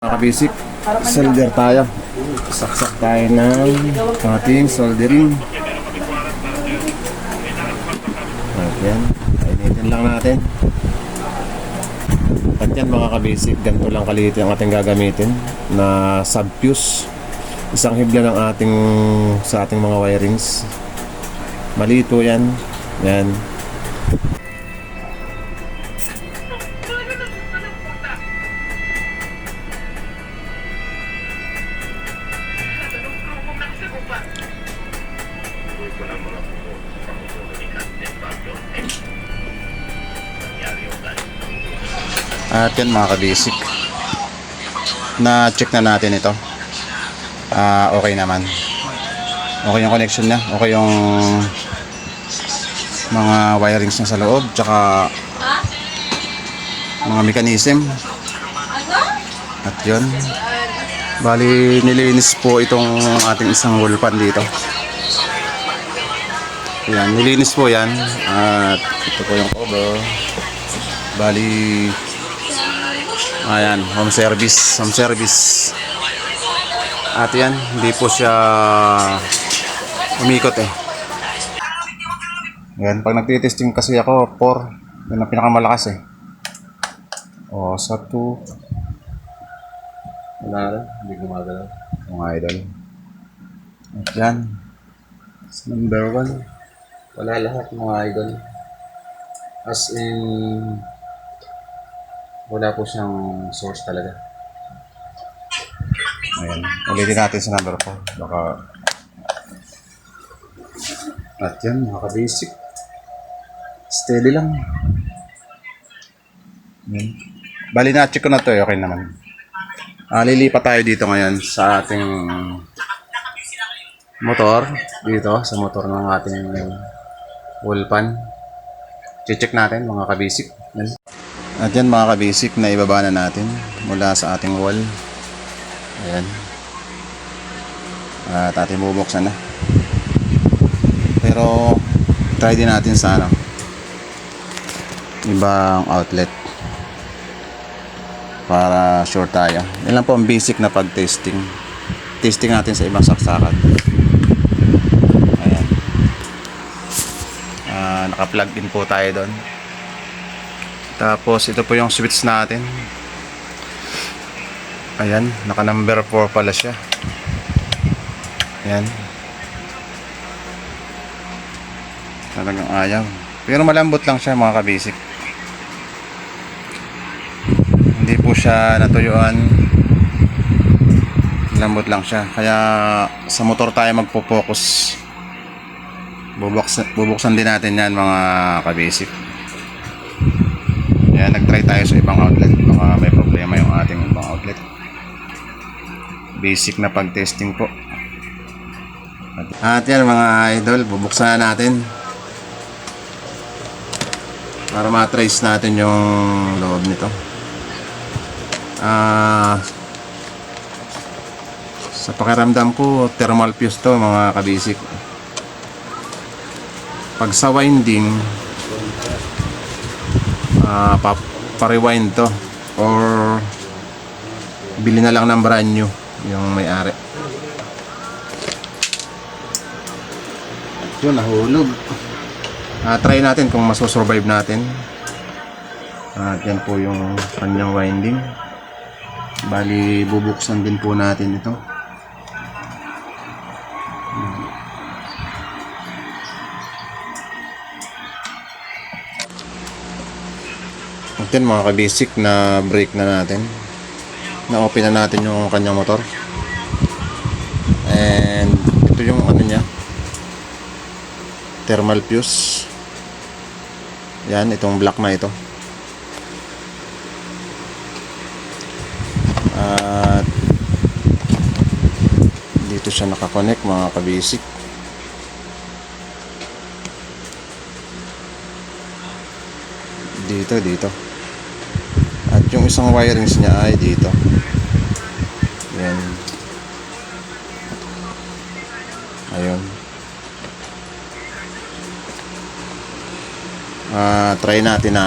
Mga kabisik, solder tayo. Saksak tayo ng ating soldering. At yan, painitin lang natin. At yan mga kabisik, ganito lang kaliit ang ating gagamitin na subfuse. Isang hibla ng sa ating mga wirings. Malito yan. Yan. At yan mga kabisik, na check na natin ito. Okay naman, okay yung connection niya, okay yung mga wirings na sa loob, tsaka mga mechanism. At yun, bali nilinis po itong ating isang wall pan dito. Yan, nilinis po yan. At ito po yung cover. Bali ayan, home service. At yan, hindi po siya umikot eh. Yan, pag nagtitesting kasi ako, 4, yan ang pinakamalakas eh. O, sa 2. Wala rin, hindi gumagalaw. Mga idol. At yan, sa number 1. Wala lahat mga idol. As in, wala po siyang source talaga. Ayan, ulitin natin sa number 4. Baka... At yan, nakaka-basic. Steady lang. Ayan. Bali na-check ko na to eh, okay naman. Lilipat tayo dito ngayon sa ating motor. Dito, sa motor ng ating wall pan. Check natin mga kabasic. Ayan. At yan mga kabasic, na ibaba na natin mula sa ating wall. Ayan. At ating bubuksan na. Pero try din natin sa ibang outlet para sure tayo. Yan lang po ang basic na pag-testing. Testing natin sa ibang saksakan. Ayan. Naka-plug in po tayo doon. Tapos ito po yung switch natin. Ayan, naka number 4 pala siya. Ayan. Talagang ayaw. Pero malambot lang siya mga kabasic. Hindi po siya natuyuan. Malambot lang siya. Kaya sa motor tayo magpo-focus. Bubuksan din natin yan mga kabasic. Ayan, nag-try tayo sa ibang outlet. Baka may problema yung ating ibang outlet. Basic na pag-testing po. At yan mga idol, bubuksan na natin para ma-trace natin yung loob nito. Sa pakiramdam ko, thermal fuse to mga kabasic. Pag sa winding, pa-rewind to or bili na lang ng brand new yung may-ari. Yun, nahulog. Try natin kung masusurvive natin. At yan po yung kanyang winding. Bali bubuksan din po natin ito. At yan mga kabasic, na brake na natin. Na-open na natin yung kanyang motor. And ito yung ano niya, thermal fuse. Yan, itong black na ito. At dito siya nakakonect mga kabasic. Dito. At yung isang wirings niya ay dito. Yan. Ayun. Try natin na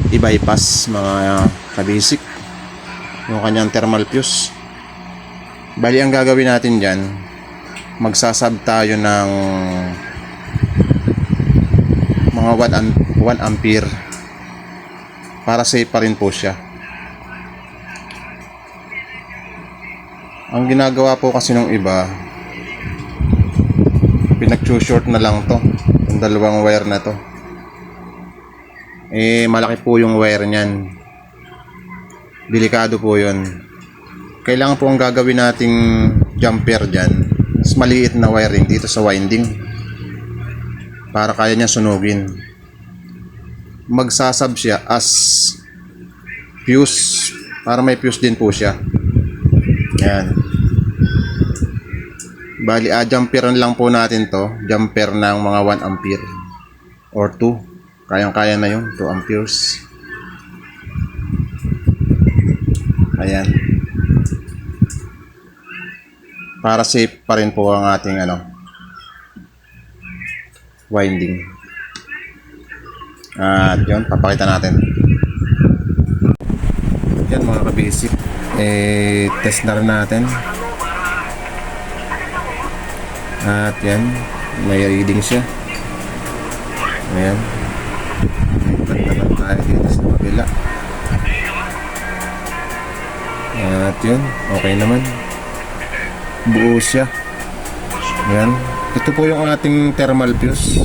i-bypass mga kabasic. yung kanyang thermal fuse. Bali, ang gagawin natin dyan, magsasab tayo ng mga 1 ampere para safe pa rin po siya. Ang ginagawa po kasi ng iba, pinag-short na lang to, yung dalawang wire na to. Malaki po yung wire niyan, delikado po yun. Kailangan po ang gagawin nating jumper dyan, mas maliit na wiring dito sa winding para kaya niya sunugin. Magsasab siya as fuse para may fuse din po siya. Yan. Bali, jumperan lang po natin to. Jumper ng mga 1 ampere or 2. Kayang-kaya na yun, 2 amperes. Ayan. Para safe pa rin po ang ating winding. At yun, papakita natin. Yan mga ka-basic, test na rin natin. At yan, may reading siya. Ayan, lipat naman tayo dito sa kabila. At yun, okay naman, buo siya. Ayan, ito po yung ating thermal fuse.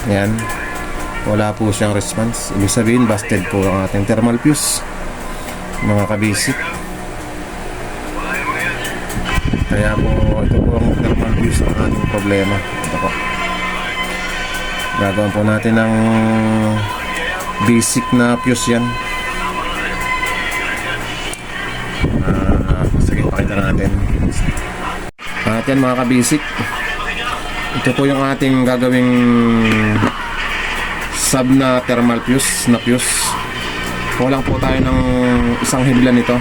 Ayan, wala po siyang response. Ibig sabihin, busted po ang ating thermal fuse, mga kabisik. Kaya po, ito po ang thermal fuse ang ating problema. Ito po, gagawin po natin ng basic na fuse yan. Sige, pakita natin. At yan mga kabisik, ito po yung ating gagawing sub na thermal fuse na fuse. Kulang po tayo ng isang hibla nito.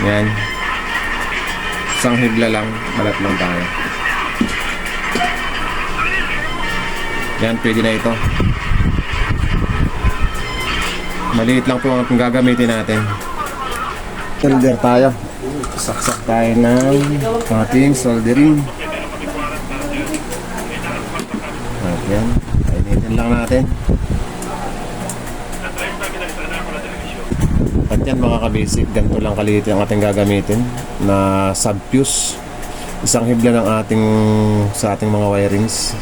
Yan, isang hibla lang, balat lang tayo. Yan, pwede na ito. Maliit lang po ang gagamitin natin. Solder tayo. Saksak tayo ng ating soldering. At yan, painitin lang natin. At yan mga kabasic, ganito lang kaliit ang ating gagamitin na sub-fuse. Isang hibla ng sa ating mga wirings.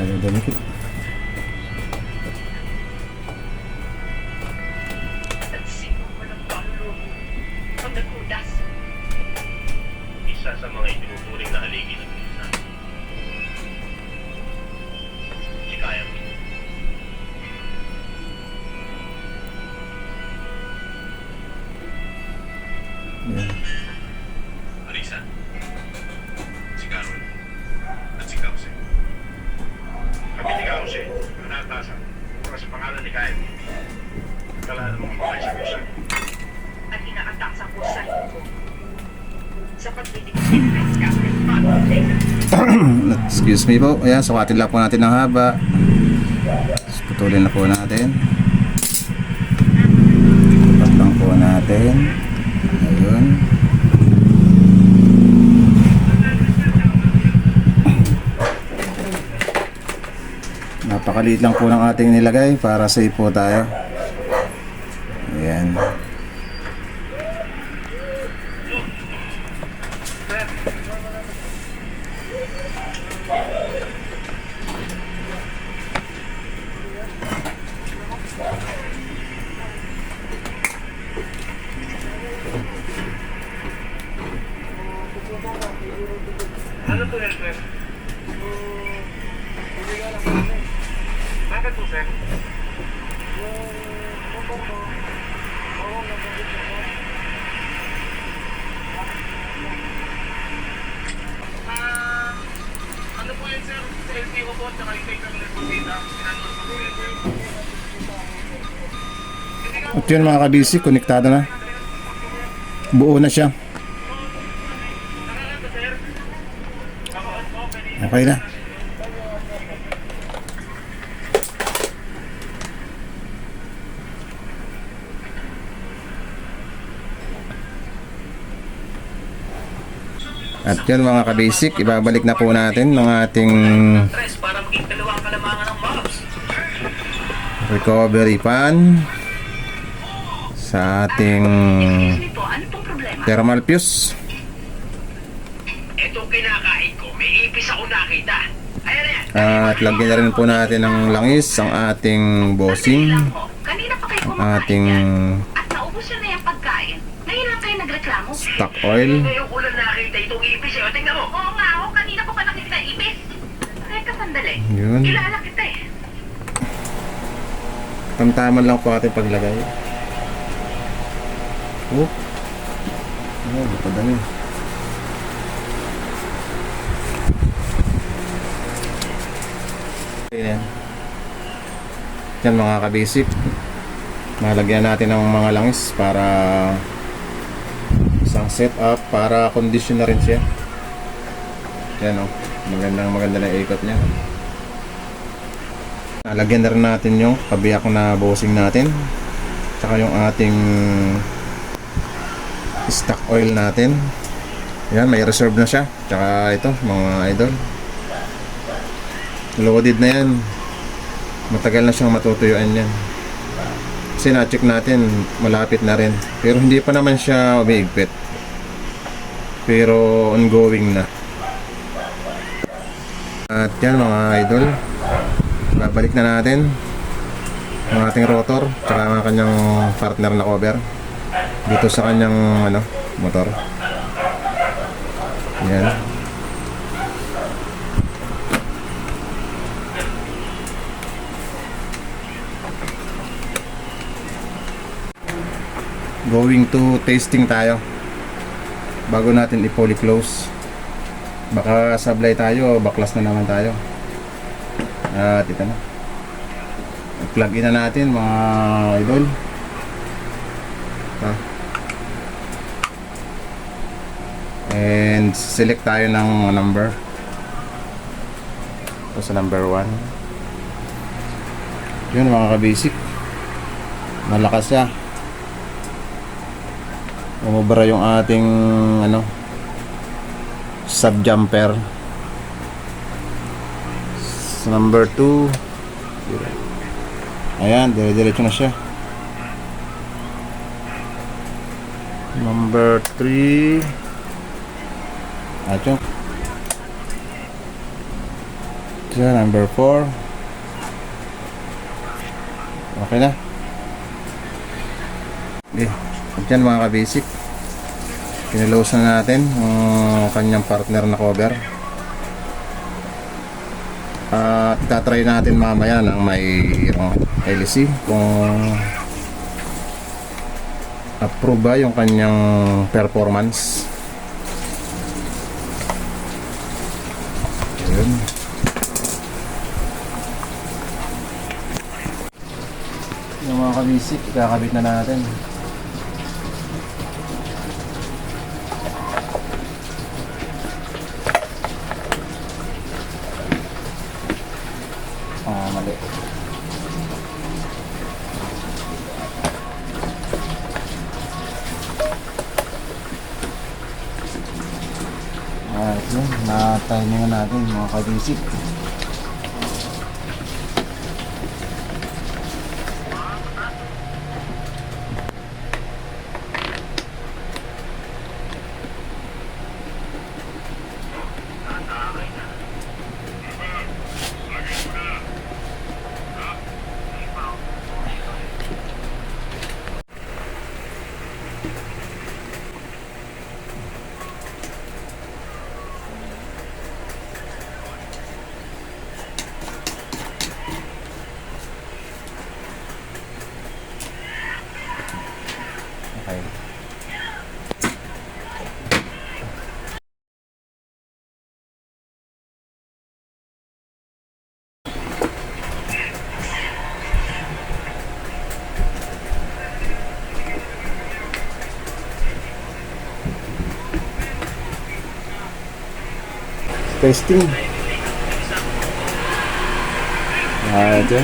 Ano dumikit? Isa sa mga itinuturing na haligi ng minsan. Si Kaya mo. Arisa, si Carol, at si Kause. Kami ni Kause, nanatasan, para sa pangalan ni Kaya. Kala naman mga sa kusa. At inaatak sa kusa ito. Sa pagdidikin ka, Excuse me po. Ayan, sukatin lang po natin ng haba. Putulin na po natin. Tupat lang po natin. Ayun. Napakaliit lang po ng ating nilagay para safe po tayo. Ayan. Ano po yan, sir? Bakit po, sir? Ano po yan, sir? Sa LTO po, tsaka yung take kami ng pagkita. Pinanong po yan, sir. At yun mga kabisi, konektado na. Buo na siya. Okay na. At yun mga kabasic, ibabalik na po natin ng ating Para maging dalawang kalamangan ng mobs. recovery pan sa ating Sige po, ano pong problema? thermal fuse. Itong kinakain ko, may ipis ako nakita. Ayan na yan. At lagyan na rin po natin ng langis ang ating bossing, Lang po. Kanina pa kayo kumakain ating yan. At naubos yun na yung pagkain. Ngayon lang kayo nagreklamo. stock oil. Ngayon ko lang nakita itong ipis eh. O, tingnan mo. Oo nga, ako kanina ko pa nakita ibis. Teka, sandali. Yun. Kilala kita eh. Tamtaman lang po ating paglagay. Oh. Oh, padami. Ayan. Yan mga kabasic. Nalagyan natin ng mga langis para isang setup para condition na rin siya. Yan o. Maganda na ikot niya. Nalagyan na rin natin yung kabiyak na bossing natin. Tsaka yung ating stock oil natin. Yan, may reserve na siya. Tsaka ito, mga idol. Loaded na yan. Matagal na siyang matutuyuan yan. Kasi na-check natin, malapit na rin. Pero hindi pa naman siya umiigpit. Pero ongoing na. At yan mga idol. Babalik na natin ang ating rotor tsaka ang kanyang partner na cover dito sa kanyang motor. Yan. Going to testing tayo bago natin i-poly close. Baka sablay tayo, baklas na naman tayo. At ito na. Plug in na natin mga idol. Ito. And select tayo ng number. Ito sa number 1. Yun mga kabasic. Malakas siya. Umubra yung ating sub jumper. Number 2. Ayan, dire-diretso na siya. Number 3. At yun. Diyan, number 4. Okay na. Okay. At yan mga kabasic. Kinilose na natin ang kanyang partner na cover. Itatry natin mamaya ng may LC kung approve ba yung kanyang performance. Ayun. Yung mga kabisik, ikakabit na natin. Mali. Alright, yun. Na-timing natin mga kabisik. Testing. Ito.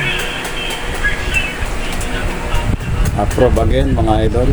Approve again mga idol.